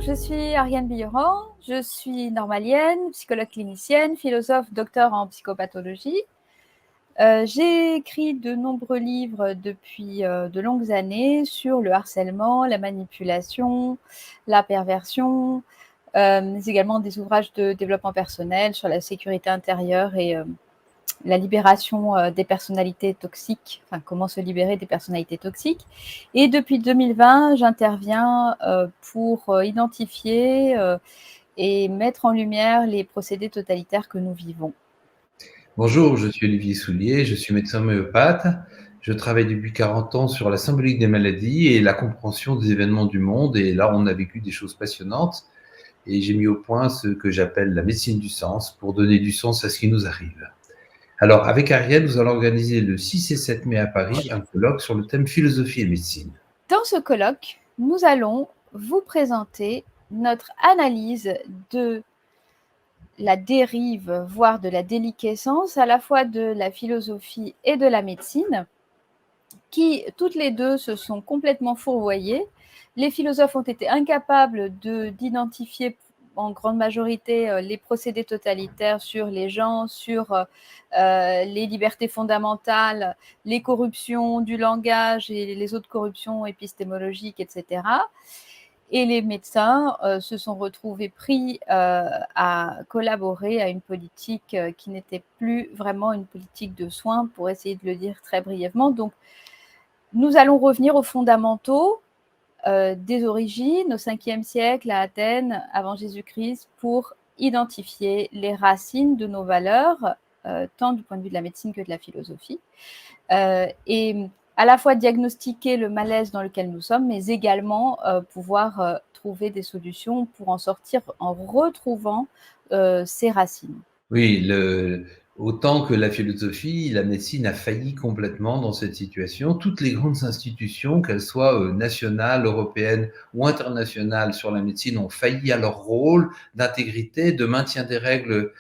je suis Ariane Billeran, je suis normalienne, psychologue clinicienne, philosophe, docteur en psychopathologie. J'ai écrit de nombreux livres depuis de longues années sur le harcèlement, la manipulation, la perversion, mais également des ouvrages de développement personnel sur la sécurité intérieure et la libération des personnalités toxiques, enfin comment se libérer des personnalités toxiques. Et depuis 2020, j'interviens pour identifier et mettre en lumière les procédés totalitaires que nous vivons. Bonjour, je suis Olivier Soulier, je suis médecin homéopathe. Je travaille depuis 40 ans sur la symbolique des maladies et la compréhension des événements du monde. Et là, on a vécu des choses passionnantes. Et j'ai mis au point ce que j'appelle la médecine du sens pour donner du sens à ce qui nous arrive. Alors, avec Ariel, nous allons organiser le 6 et 7 mai à Paris un colloque sur le thème philosophie et médecine. Dans ce colloque, nous allons vous présenter notre analyse de la dérive, voire de la déliquescence, à la fois de la philosophie et de la médecine, qui toutes les deux se sont complètement fourvoyées. Les philosophes ont été incapables d'identifier en grande majorité les procédés totalitaires sur les gens, sur les libertés fondamentales, les corruptions du langage et les autres corruptions épistémologiques, etc. Et les médecins se sont retrouvés pris à collaborer à une politique qui n'était plus vraiment une politique de soins, pour essayer de le dire très brièvement. Donc, nous allons revenir aux fondamentaux des origines, au 5e siècle, à Athènes, avant Jésus-Christ, pour identifier les racines de nos valeurs, tant du point de vue de la médecine que de la philosophie. Et à la fois diagnostiquer le malaise dans lequel nous sommes, mais également pouvoir trouver des solutions pour en sortir en retrouvant ses racines. Oui, autant que la philosophie, la médecine a failli complètement dans cette situation. Toutes les grandes institutions, qu'elles soient nationales, européennes ou internationales sur la médecine, ont failli à leur rôle d'intégrité, de maintien des règles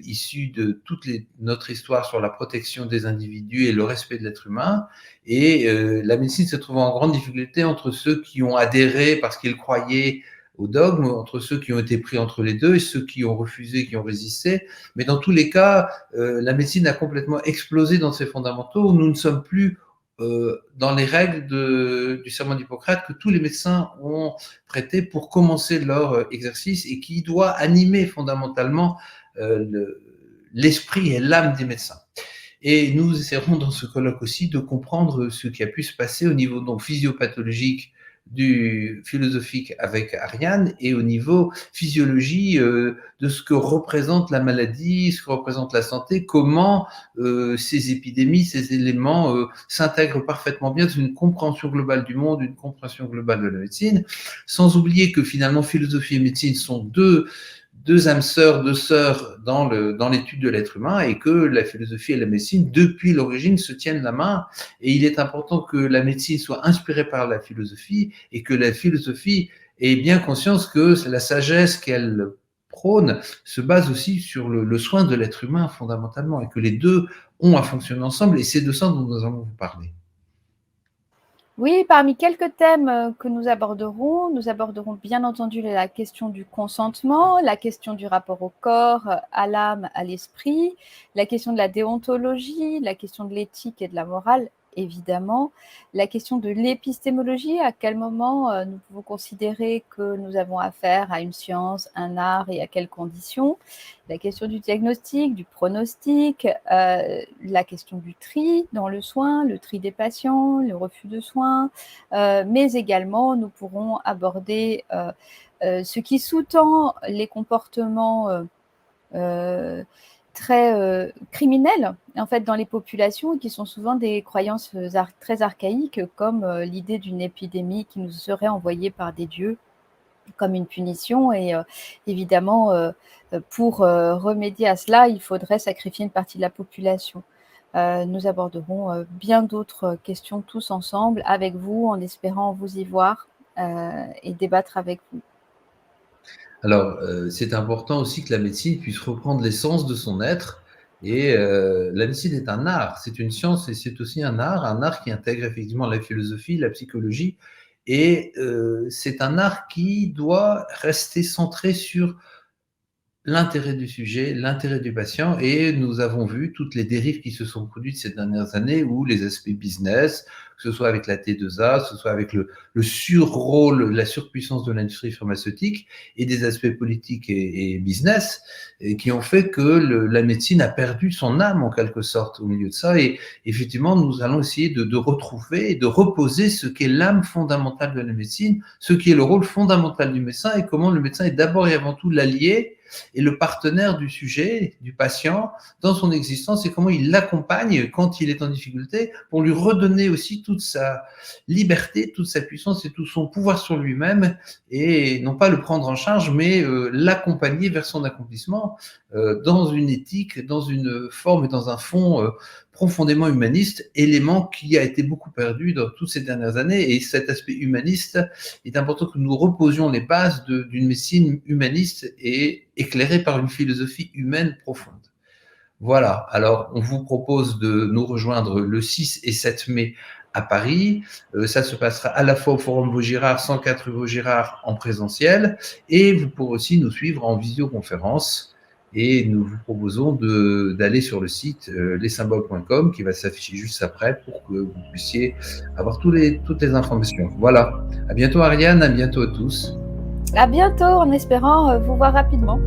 issues de toute notre histoire sur la protection des individus et le respect de l'être humain. Et la médecine se trouve en grande difficulté entre ceux qui ont adhéré parce qu'ils croyaient au dogme, entre ceux qui ont été pris entre les deux et ceux qui ont refusé, qui ont résisté. Mais dans tous les cas, la médecine a complètement explosé dans ses fondamentaux. Nous ne sommes plus dans les règles du serment d'Hippocrate que tous les médecins ont prêté pour commencer leur exercice et qui doit animer fondamentalement l'esprit et l'âme des médecins. Et nous essaierons dans ce colloque aussi de comprendre ce qui a pu se passer au niveau donc physiopathologique du philosophique avec Ariane et au niveau physiologie de ce que représente la maladie, ce que représente la santé, comment ces épidémies, ces éléments s'intègrent parfaitement bien dans une compréhension globale du monde, une compréhension globale de la médecine, sans oublier que finalement philosophie et médecine sont deux âmes sœurs, deux sœurs dans l'étude de l'être humain et que la philosophie et la médecine, depuis l'origine, se tiennent la main. Et il est important que la médecine soit inspirée par la philosophie et que la philosophie ait bien conscience que la sagesse qu'elle prône se base aussi sur le soin de l'être humain fondamentalement et que les deux ont à fonctionner ensemble et c'est de ça dont nous allons vous parler. Oui, parmi quelques thèmes que nous aborderons bien entendu la question du consentement, la question du rapport au corps, à l'âme, à l'esprit, la question de la déontologie, la question de l'éthique et de la morale, évidemment, la question de l'épistémologie, à quel moment nous pouvons considérer que nous avons affaire à une science, un art et à quelles conditions, la question du diagnostic, du pronostic, la question du tri dans le soin, le tri des patients, le refus de soins, mais également nous pourrons aborder ce qui sous-tend les comportements très criminels en fait dans les populations qui sont souvent des croyances très archaïques comme l'idée d'une épidémie qui nous serait envoyée par des dieux comme une punition et évidemment pour remédier à cela, il faudrait sacrifier une partie de la population. Nous aborderons bien d'autres questions tous ensemble avec vous en espérant vous y voir et débattre avec vous. Alors, c'est important aussi que la médecine puisse reprendre l'essence de son être. Et la médecine est un art, c'est une science et c'est aussi un art qui intègre effectivement la philosophie, la psychologie Et c'est un art qui doit rester centré sur l'intérêt du sujet, l'intérêt du patient, et nous avons vu toutes les dérives qui se sont produites ces dernières années où les aspects business, que ce soit avec la T2A, que ce soit avec le surrôle, la surpuissance de l'industrie pharmaceutique, et des aspects politiques et business, et qui ont fait que la médecine a perdu son âme en quelque sorte au milieu de ça. Et effectivement, nous allons essayer de retrouver et de reposer ce qu'est l'âme fondamentale de la médecine, ce qui est le rôle fondamental du médecin, et comment le médecin est d'abord et avant tout l'allié et le partenaire du sujet, du patient, dans son existence, et comment il l'accompagne quand il est en difficulté pour lui redonner aussi toute sa liberté, toute sa puissance et tout son pouvoir sur lui-même, et non pas le prendre en charge, mais l'accompagner vers son accomplissement dans une éthique, dans une forme et dans un fond profondément humaniste, élément qui a été beaucoup perdu dans toutes ces dernières années. Et cet aspect humaniste, il est important que nous reposions les bases d'une médecine humaniste et éclairée par une philosophie humaine profonde. Voilà, alors on vous propose de nous rejoindre le 6 et 7 mai à Paris. Ça se passera à la fois au Forum Vaugirard, 104 rue Vaugirard en présentiel, et vous pourrez aussi nous suivre en visioconférence. Et nous vous proposons d'aller sur le site lessymboles.com qui va s'afficher juste après pour que vous puissiez avoir toutes les informations. Voilà. À bientôt Ariane, à bientôt à tous. À bientôt, en espérant vous voir rapidement.